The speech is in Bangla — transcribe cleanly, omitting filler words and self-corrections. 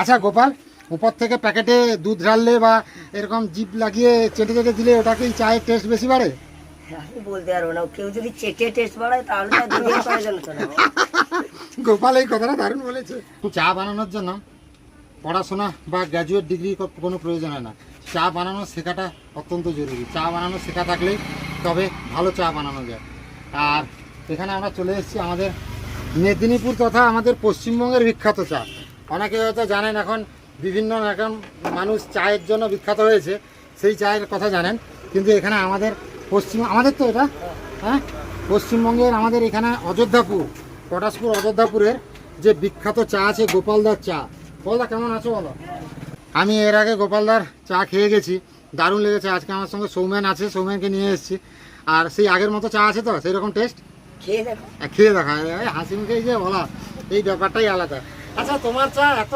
আচ্ছা গোপাল, উপর থেকে প্যাকেটে দুধ ঢাললে বা এরকম জিভ লাগিয়ে চেটে চেটে দিলে ওটা কি চায়ের টেস্ট বেশি বাড়ে? আমি বলতে পারবো না, কেউ যদি চেটে টেস্ট বাড়ায় তাহলে তো দুধের প্রয়োজন হতো না। গোপাল এই কথাটা দারুণ বলেছে। চা বানানোর জন্য পড়াশোনা বা গ্র্যাজুয়েট ডিগ্রি কোনো প্রয়োজন হয় না, চা বানানো শেখাটা অত্যন্ত জরুরি। চা বানানো শেখা থাকলেই তবে ভালো চা বানানো যায়। আর এখানে আমরা চলে এসেছি আমাদের মেদিনীপুর তথা আমাদের পশ্চিমবঙ্গের বিখ্যাত চা। অনেকে হয়তো জানেন এখন বিভিন্ন এখন মানুষ চায়ের জন্য বিখ্যাত হয়েছে, সেই চায়ের কথা জানেন, কিন্তু এখানে আমাদের আমাদের তো এটা হ্যাঁ পশ্চিমবঙ্গের আমাদের এখানে অযোধ্যাপুর, পটাশপুর অযোধ্যাপুরের যে বিখ্যাত চা আছে গোপালদার চা। গোপালদা কেমন আছো বলো? আমি এর আগে গোপালদার চা খেয়ে গেছি, দারুণ লেগেছে। আজকে আমার সঙ্গে সৌমেন আছে, সৌমেনকে নিয়ে এসেছি। আর সেই আগের মতো চা আছে তো, সেই রকম টেস্ট? খেয়ে দেখো। খেয়ে দেখা, হাসি মুখে যে বলা, এই ব্যাপারটাই আলাদা। আচ্ছা তোমার চা এত